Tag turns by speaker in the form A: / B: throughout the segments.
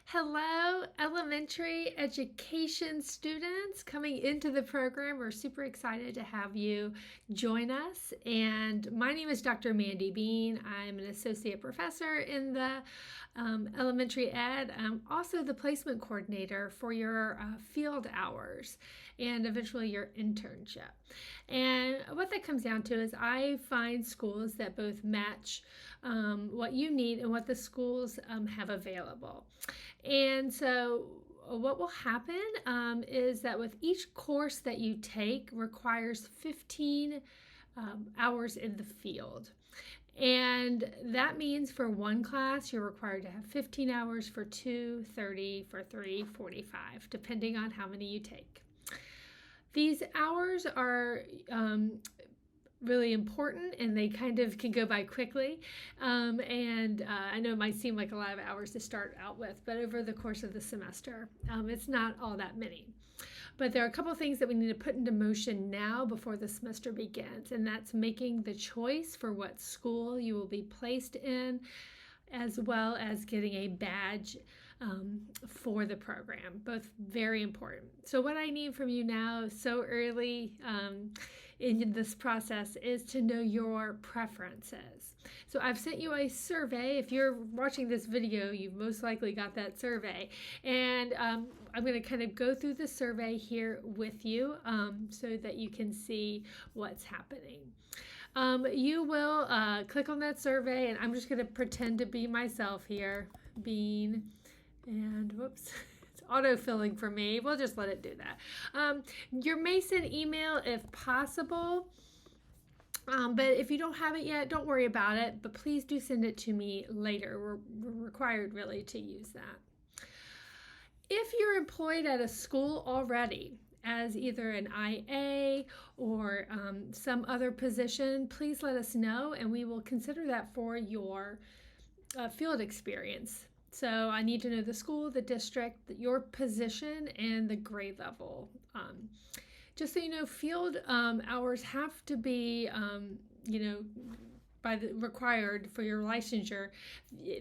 A: Hello, elementary education students coming into the program. We're super excited to have you join us. And my name is Dr. Mandy Bean. I'm an associate professor in the elementary ed. I'm also the placement coordinator for your field hours and eventually your internship. And what that comes down to is I find schools that both match what you need and what the schools have available. And so what will happen is that with each course that you take requires 15 hours in the field. And that means for one class, you're required to have 15 hours, for two, 30, for three, 45, depending on how many you take. These hours are really important and they kind of can go by quickly. I know it might seem like a lot of hours to start out with, but over the course of the semester, it's not all that many. But there are a couple of things that we need to put into motion now before the semester begins, and that's making the choice for what school you will be placed in, as well as getting a badge for the program. Both very important. So what I need from you now, so early in this process, is to know your preferences. So I've sent you a survey. If you're watching this video, you've most likely got that survey. And I'm going to kind of go through the survey here with you so that you can see what's happening. You will click on that survey, and I'm just going to pretend to be myself here, Bean, and whoops, it's autofilling for me. We'll just let it do that. Your Mason email if possible, but if you don't have it yet, don't worry about it, but please do send it to me later. We're required really to use that. If you're employed at a school already, as either an IA or some other position, please let us know and we will consider that for your field experience. So I need to know the school, the district, your position, and the grade level. Just so you know, field hours have to be, by the required for your licensure.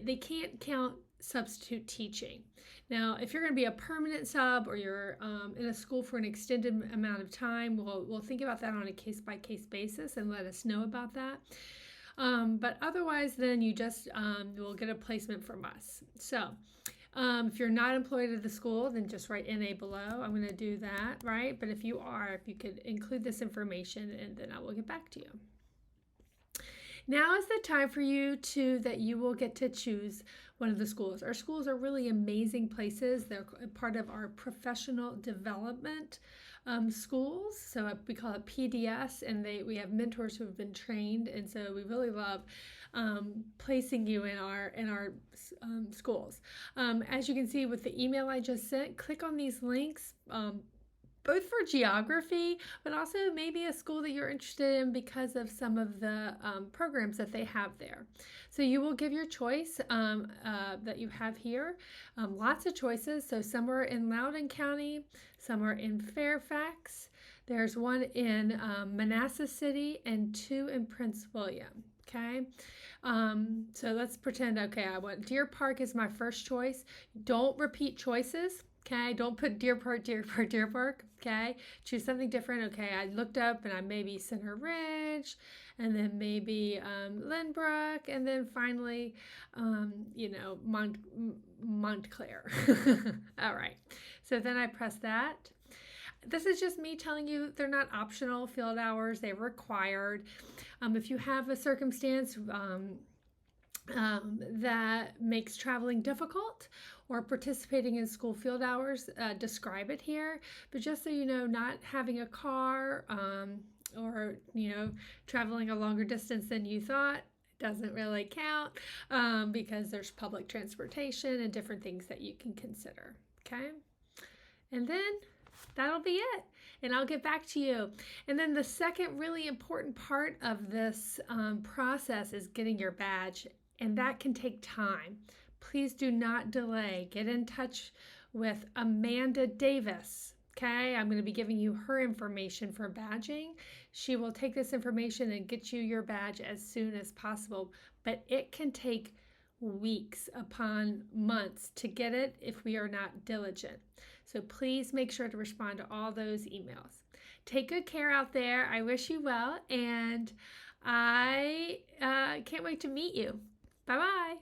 A: They can't count substitute teaching. Now, if you're going to be a permanent sub or you're in a school for an extended amount of time, we'll think about that on a case-by-case basis and let us know about that. But otherwise, then you just will get a placement from us. So if you're not employed at the school, then just write NA below. I'm going to do that, right? But if you are, if you could include this information, and then I will get back to you. Now is the time for you that you will get to choose one of the schools. Our schools are really amazing places. They're part of our professional development schools. So we call it PDS, and we have mentors who have been trained, and so we really love placing you in our schools. As you can see with the email I just sent, click on these links. Both for geography, but also maybe a school that you're interested in because of some of the programs that they have there. So you will give your choice that you have here. Lots of choices. So some are in Loudoun County, some are in Fairfax. There's one in Manassas City and two in Prince William. Okay, so let's pretend, okay, I want Deer Park is my first choice. Don't repeat choices. Okay, don't put Deer Park, Deer Park, Deer Park. Okay, choose something different. Okay, I looked up and I maybe Center Ridge, and then maybe Lynbrook, and then finally, Montclair. All right, so then I press that. This is just me telling you they're not optional field hours, they're required. If you have a circumstance that makes traveling difficult or participating in school field hours, describe it here. But just so you know, not having a car or traveling a longer distance than you thought doesn't really count because there's public transportation and different things that you can consider. Okay, and then that'll be it, and I'll get back to you. And then the second really important part of this process is getting your badge, and that can take time. Please do not delay. Get in touch with Amanda Davis. Okay, I'm going to be giving you her information for badging. She will take this information and get you your badge as soon as possible, but it can take weeks upon months to get it if we are not diligent. So please make sure to respond to all those emails. Take good care out there. I wish you well, and I can't wait to meet you. Bye-bye.